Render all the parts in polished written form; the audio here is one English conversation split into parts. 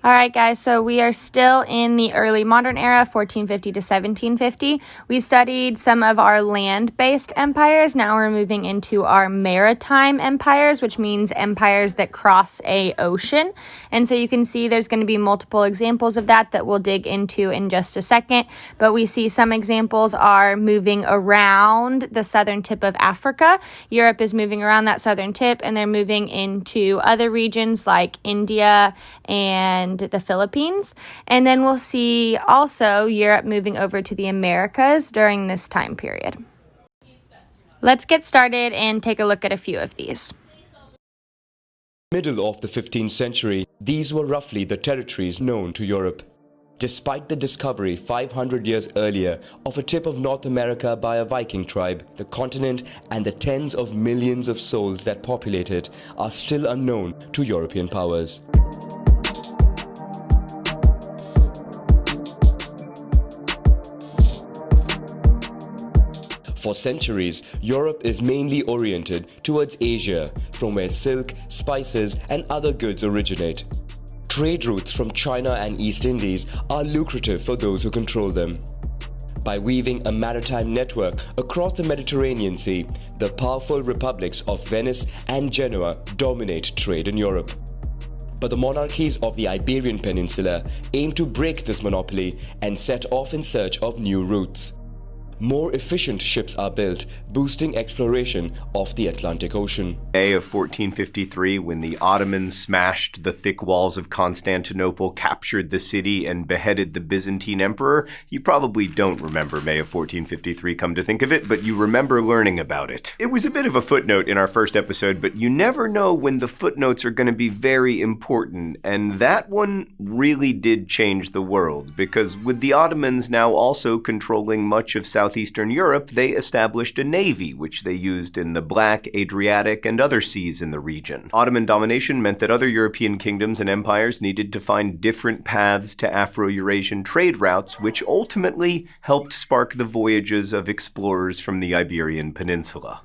All right, guys, so we are still in the early modern era, 1450 to 1750. We studied some of our land-based empires. Now we're moving into our maritime empires, which means empires that cross a ocean. And so you can see there's going to be multiple examples of that we'll dig into in just a second. But we see some examples are moving around the southern tip of Africa. Europe is moving around that southern tip, and they're moving into other regions like India and the Philippines. And then we'll see also Europe moving over to the Americas during this time period. Let's get started and take a look at a few of these. Middle of the 15th century, these were roughly the territories known to Europe. Despite the discovery 500 years earlier of a tip of North America by a Viking tribe, the continent and the tens of millions of souls that populate it are still unknown to European powers. For centuries, Europe is mainly oriented towards Asia, from where silk, spices, and other goods originate. Trade routes from China and East Indies are lucrative for those who control them. By weaving a maritime network across the Mediterranean Sea, the powerful republics of Venice and Genoa dominate trade in Europe. But the monarchies of the Iberian Peninsula aim to break this monopoly and set off in search of new routes. More efficient ships are built, boosting exploration of the Atlantic Ocean. May of 1453, when the Ottomans smashed the thick walls of Constantinople, captured the city, and beheaded the Byzantine emperor. You probably don't remember May of 1453, come to think of it, but you remember learning about it. It was a bit of a footnote in our first episode, but you never know when the footnotes are going to be very important, and that one really did change the world, because with the Ottomans now also controlling much of Southeastern Europe, they established a navy, which they used in the Black, Adriatic, and other seas in the region. Ottoman domination meant that other European kingdoms and empires needed to find different paths to Afro-Eurasian trade routes, which ultimately helped spark the voyages of explorers from the Iberian Peninsula.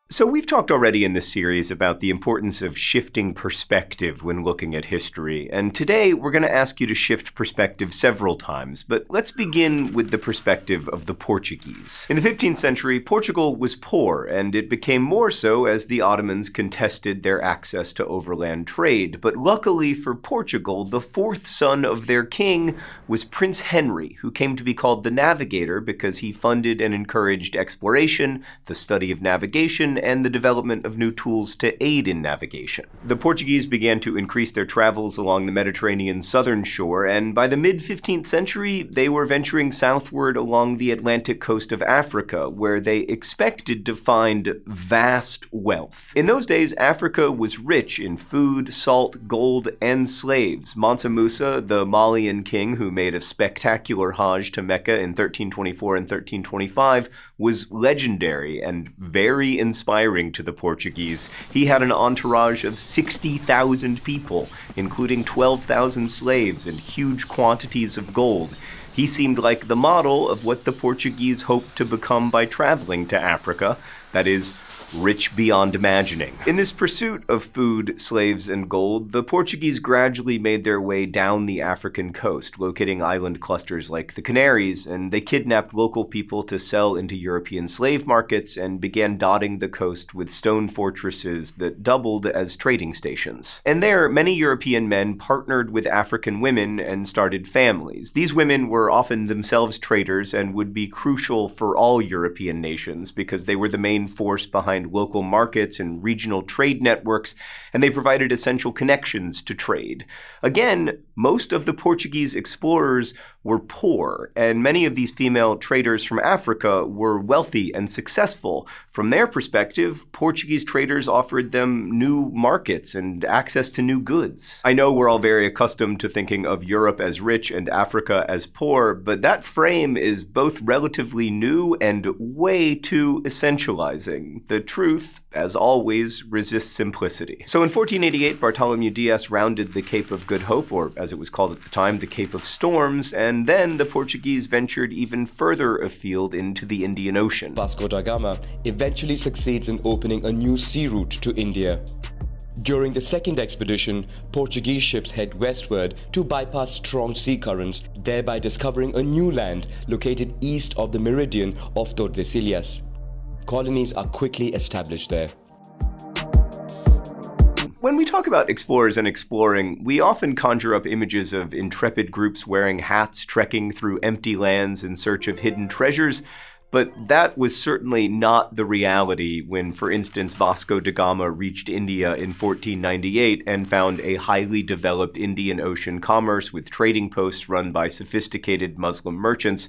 So we've talked already in this series about the importance of shifting perspective when looking at history, and today we're going to ask you to shift perspective several times, but let's begin with the perspective of the Portuguese. In the 15th century, Portugal was poor, and it became more so as the Ottomans contested their access to overland trade. But luckily for Portugal, the fourth son of their king was Prince Henry, who came to be called the Navigator because he funded and encouraged exploration, the study of navigation, and the development of new tools to aid in navigation. The Portuguese began to increase their travels along the Mediterranean southern shore, and by the mid-15th century, they were venturing southward along the Atlantic coast of Africa, where they expected to find vast wealth. In those days, Africa was rich in food, salt, gold, and slaves. Mansa Musa, the Malian king who made a spectacular Hajj to Mecca in 1324 and 1325, was legendary and very inspiring to the Portuguese. He had an entourage of 60,000 people, including 12,000 slaves and huge quantities of gold. He seemed like the model of what the Portuguese hoped to become by traveling to Africa, that is, rich beyond imagining. In this pursuit of food, slaves, and gold, the Portuguese gradually made their way down the African coast, locating island clusters like the Canaries, and they kidnapped local people to sell into European slave markets and began dotting the coast with stone fortresses that doubled as trading stations. And there, many European men partnered with African women and started families. These women were often themselves traders and would be crucial for all European nations because they were the main force behind local markets and regional trade networks, and they provided essential connections to trade. Again, most of the Portuguese explorers were poor, and many of these female traders from Africa were wealthy and successful. From their perspective, Portuguese traders offered them new markets and access to new goods. I know we're all very accustomed to thinking of Europe as rich and Africa as poor, but that frame is both relatively new and way too essentialized. tantalizing. The truth, as always, resists simplicity. So in 1488, Bartholomew Diaz rounded the Cape of Good Hope, or as it was called at the time, the Cape of Storms, and then the Portuguese ventured even further afield into the Indian Ocean. Vasco da Gama eventually succeeds in opening a new sea route to India. During the second expedition, Portuguese ships head westward to bypass strong sea currents, thereby discovering a new land located east of the meridian of Tordesillas. Colonies are quickly established there. When we talk about explorers and exploring, we often conjure up images of intrepid groups wearing hats trekking through empty lands in search of hidden treasures. But that was certainly not the reality when, for instance, Vasco da Gama reached India in 1498 and found a highly developed Indian Ocean commerce with trading posts run by sophisticated Muslim merchants.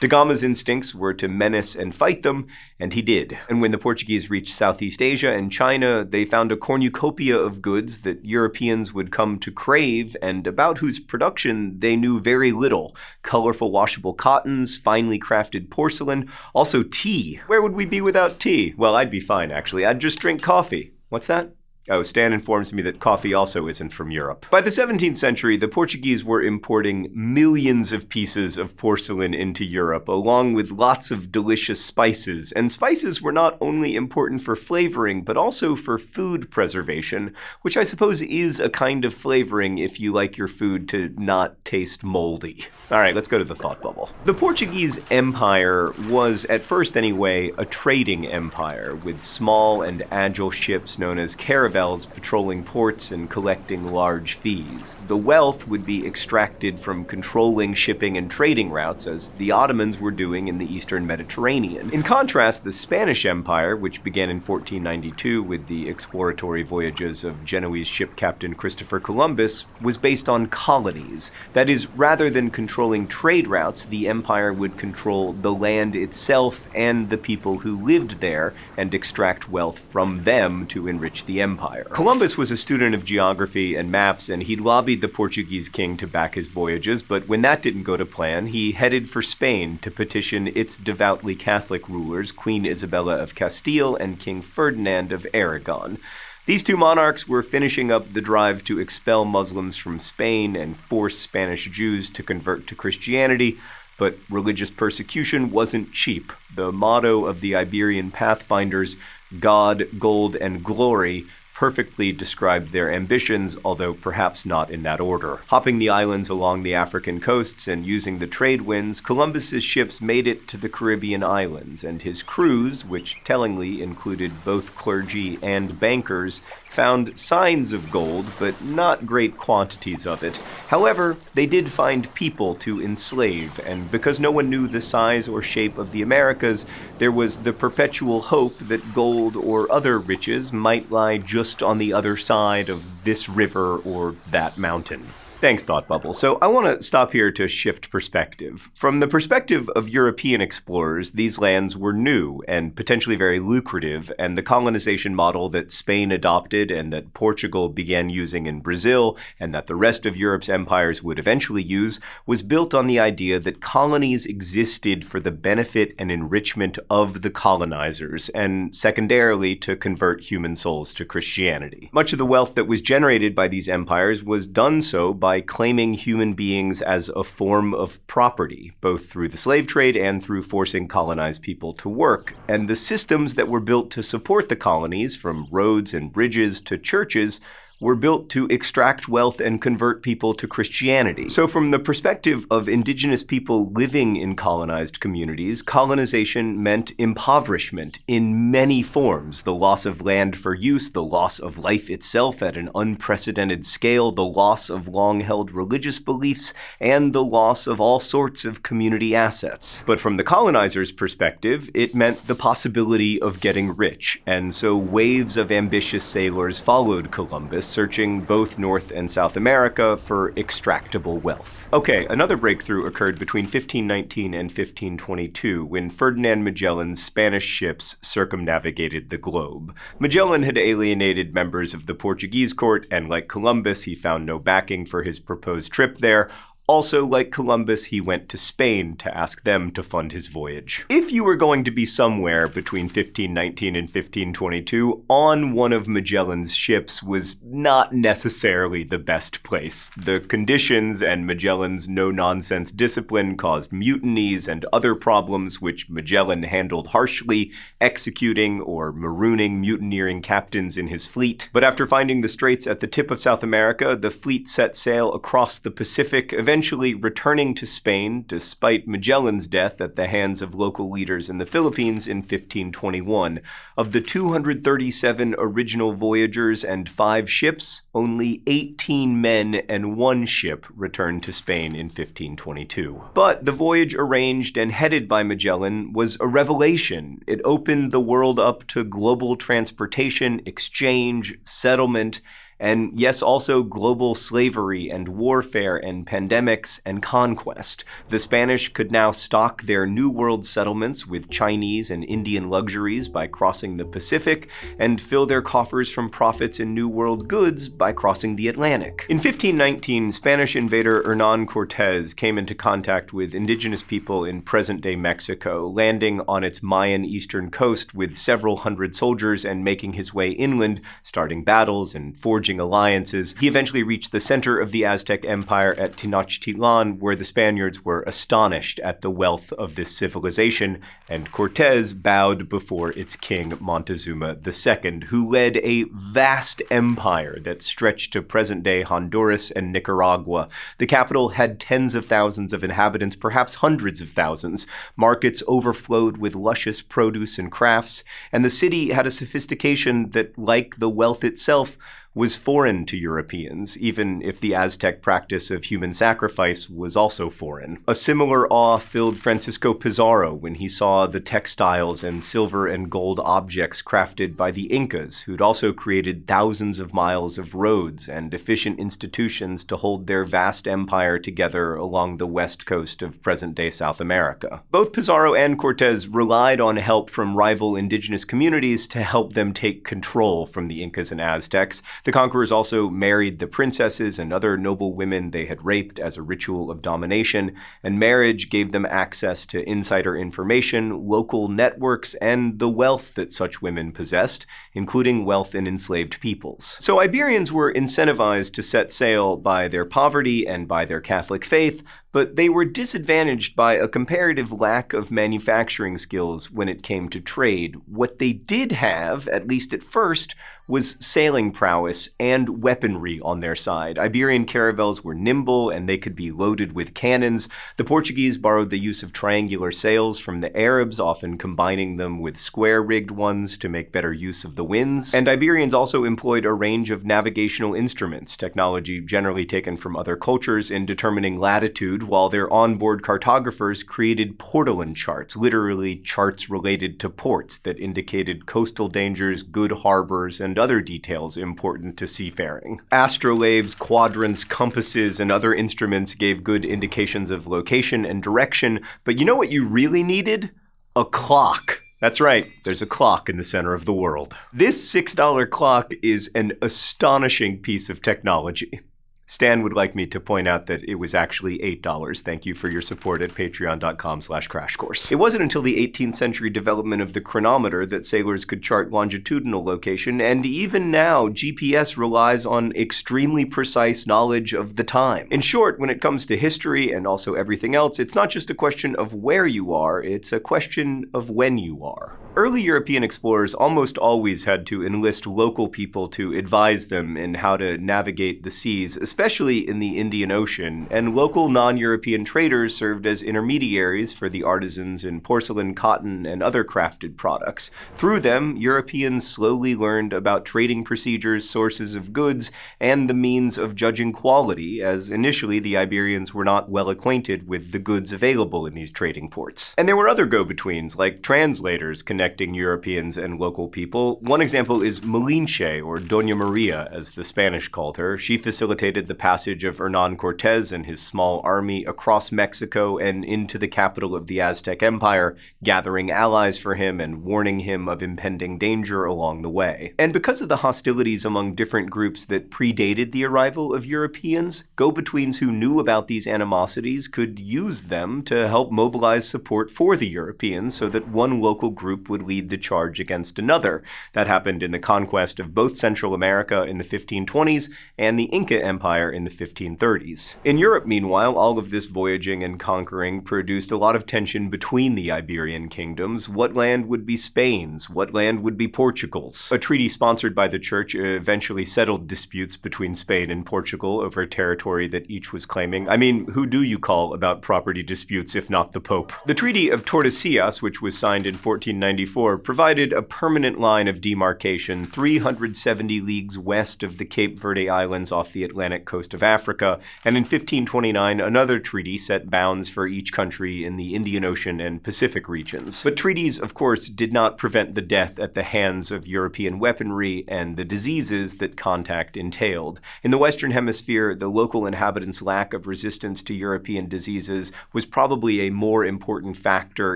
Da Gama's instincts were to menace and fight them, and he did. And when the Portuguese reached Southeast Asia and China, they found a cornucopia of goods that Europeans would come to crave and about whose production they knew very little. Colorful washable cottons, finely crafted porcelain, also tea. Where would we be without tea? Well, I'd be fine, actually. I'd just drink coffee. What's that? Oh, Stan informs me that coffee also isn't from Europe. By the 17th century, the Portuguese were importing millions of pieces of porcelain into Europe, along with lots of delicious spices. And spices were not only important for flavoring, but also for food preservation, which I suppose is a kind of flavoring if you like your food to not taste moldy. All right, let's go to the thought bubble. The Portuguese Empire was, at first anyway, a trading empire, with small and agile ships known as caravels patrolling ports and collecting large fees. The wealth would be extracted from controlling shipping and trading routes, as the Ottomans were doing in the Eastern Mediterranean. In contrast, the Spanish Empire, which began in 1492 with the exploratory voyages of Genoese ship captain Christopher Columbus, was based on colonies. That is, rather than controlling trade routes, the empire would control the land itself and the people who lived there and extract wealth from them to enrich the empire. Columbus was a student of geography and maps, and he'd lobbied the Portuguese king to back his voyages, but when that didn't go to plan, he headed for Spain to petition its devoutly Catholic rulers, Queen Isabella of Castile and King Ferdinand of Aragon. These two monarchs were finishing up the drive to expel Muslims from Spain and force Spanish Jews to convert to Christianity, but religious persecution wasn't cheap. The motto of the Iberian Pathfinders, God, Gold, and Glory, perfectly described their ambitions, although perhaps not in that order. Hopping the islands along the African coasts and using the trade winds, Columbus's ships made it to the Caribbean islands, and his crews, which tellingly included both clergy and bankers, found signs of gold, but not great quantities of it. However, they did find people to enslave, and because no one knew the size or shape of the Americas, there was the perpetual hope that gold or other riches might lie just on the other side of this river or that mountain. Thanks, Thought Bubble. So I want to stop here to shift perspective. From the perspective of European explorers, these lands were new and potentially very lucrative, and the colonization model that Spain adopted and that Portugal began using in Brazil, and that the rest of Europe's empires would eventually use, was built on the idea that colonies existed for the benefit and enrichment of the colonizers, and secondarily to convert human souls to Christianity. Much of the wealth that was generated by these empires was done so by claiming human beings as a form of property, both through the slave trade and through forcing colonized people to work. And the systems that were built to support the colonies, from roads and bridges to churches, were built to extract wealth and convert people to Christianity. So from the perspective of indigenous people living in colonized communities, colonization meant impoverishment in many forms: the loss of land for use, the loss of life itself at an unprecedented scale, the loss of long-held religious beliefs, and the loss of all sorts of community assets. But from the colonizers' perspective, it meant the possibility of getting rich, and so waves of ambitious sailors followed Columbus, searching both North and South America for extractable wealth. Okay, another breakthrough occurred between 1519 and 1522 when Ferdinand Magellan's Spanish ships circumnavigated the globe. Magellan had alienated members of the Portuguese court, and like Columbus, he found no backing for his proposed trip there. Also, like Columbus, he went to Spain to ask them to fund his voyage. If you were going to be somewhere between 1519 and 1522, on one of Magellan's ships was not necessarily the best place. The conditions and Magellan's no-nonsense discipline caused mutinies and other problems which Magellan handled harshly, executing or marooning mutineering captains in his fleet. But after finding the straits at the tip of South America, the fleet set sail across the Pacific, eventually returning to Spain despite Magellan's death at the hands of local leaders in the Philippines in 1521. Of the 237 original voyagers and 5 ships, only 18 men and 1 ship returned to Spain in 1522. But the voyage arranged and headed by Magellan was a revelation. It opened the world up to global transportation, exchange, settlement, and yes, also global slavery and warfare and pandemics and conquest. The Spanish could now stock their New World settlements with Chinese and Indian luxuries by crossing the Pacific, and fill their coffers from profits in New World goods by crossing the Atlantic. In 1519, Spanish invader Hernán Cortés came into contact with indigenous people in present-day Mexico, landing on its Mayan eastern coast with several hundred soldiers and making his way inland, starting battles and forging alliances. He eventually reached the center of the Aztec Empire at Tenochtitlan, where the Spaniards were astonished at the wealth of this civilization, and Cortés bowed before its king Montezuma II, who led a vast empire that stretched to present-day Honduras and Nicaragua. The capital had tens of thousands of inhabitants, perhaps hundreds of thousands. Markets overflowed with luscious produce and crafts, and the city had a sophistication that, like the wealth itself, was foreign to Europeans, even if the Aztec practice of human sacrifice was also foreign. A similar awe filled Francisco Pizarro when he saw the textiles and silver and gold objects crafted by the Incas, who'd also created thousands of miles of roads and efficient institutions to hold their vast empire together along the west coast of present-day South America. Both Pizarro and Cortés relied on help from rival indigenous communities to help them take control from the Incas and Aztecs. The conquerors also married the princesses and other noble women they had raped as a ritual of domination, and marriage gave them access to insider information, local networks, and the wealth that such women possessed, including wealth in enslaved peoples. So Iberians were incentivized to set sail by their poverty and by their Catholic faith, but they were disadvantaged by a comparative lack of manufacturing skills when it came to trade. What they did have, at least at first, was sailing prowess and weaponry on their side. Iberian caravels were nimble and they could be loaded with cannons. The Portuguese borrowed the use of triangular sails from the Arabs, often combining them with square-rigged ones to make better use of the winds. And Iberians also employed a range of navigational instruments, technology generally taken from other cultures, in determining latitude, while their onboard cartographers created portolan charts, literally charts related to ports that indicated coastal dangers, good harbors, and other details important to seafaring. Astrolabes, quadrants, compasses, and other instruments gave good indications of location and direction, but you know what you really needed? A clock. That's right, there's a clock in the center of the world. This $6 clock is an astonishing piece of technology. Stan would like me to point out that it was actually $8. Thank you for your support at patreon.com/crashcourse. It wasn't until the 18th century development of the chronometer that sailors could chart longitudinal location, and even now, GPS relies on extremely precise knowledge of the time. In short, when it comes to history and also everything else, it's not just a question of where you are, it's a question of when you are. Early European explorers almost always had to enlist local people to advise them in how to navigate the seas, especially in the Indian Ocean, and local non-European traders served as intermediaries for the artisans in porcelain, cotton, and other crafted products. Through them, Europeans slowly learned about trading procedures, sources of goods, and the means of judging quality, as initially the Iberians were not well acquainted with the goods available in these trading ports. And there were other go-betweens, like translators connected connecting Europeans and local people. One example is Malinche, or Doña Maria, as the Spanish called her. She facilitated the passage of Hernán Cortés and his small army across Mexico and into the capital of the Aztec Empire, gathering allies for him and warning him of impending danger along the way. And because of the hostilities among different groups that predated the arrival of Europeans, go-betweens who knew about these animosities could use them to help mobilize support for the Europeans so that one local group would lead the charge against another. That happened in the conquest of both Central America in the 1520s and the Inca Empire in the 1530s. In Europe, meanwhile, all of this voyaging and conquering produced a lot of tension between the Iberian kingdoms. What land would be Spain's? What land would be Portugal's? A treaty sponsored by the Church eventually settled disputes between Spain and Portugal over territory that each was claiming. I mean, who do you call about property disputes if not the Pope? The Treaty of Tordesillas, which was signed in 1494, provided a permanent line of demarcation 370 leagues west of the Cape Verde Islands off the Atlantic coast of Africa, and in 1529 another treaty set bounds for each country in the Indian Ocean and Pacific regions. But treaties, of course, did not prevent the death at the hands of European weaponry and the diseases that contact entailed. In the Western Hemisphere, the local inhabitants' lack of resistance to European diseases was probably a more important factor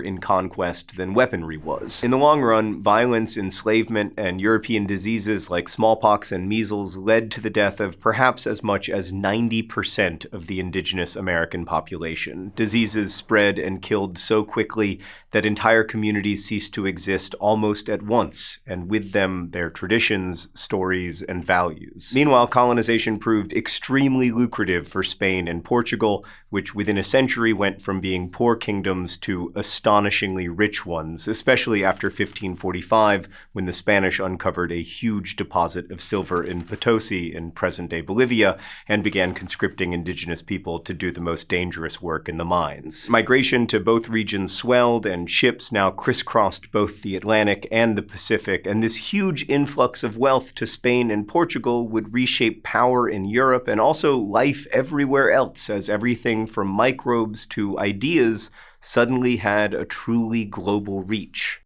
in conquest than weaponry was. In the long run, violence, enslavement, and European diseases like smallpox and measles led to the death of perhaps as much as 90% of the indigenous American population. Diseases spread and killed so quickly that entire communities ceased to exist almost at once, and with them their traditions, stories, and values. Meanwhile, colonization proved extremely lucrative for Spain and Portugal, which within a century went from being poor kingdoms to astonishingly rich ones, especially after 1545, when the Spanish uncovered a huge deposit of silver in Potosi in present-day Bolivia and began conscripting indigenous people to do the most dangerous work in the mines. Migration to both regions swelled, and ships now crisscrossed both the Atlantic and the Pacific, and this huge influx of wealth to Spain and Portugal would reshape power in Europe and also life everywhere else, as everything from microbes to ideas suddenly had a truly global reach.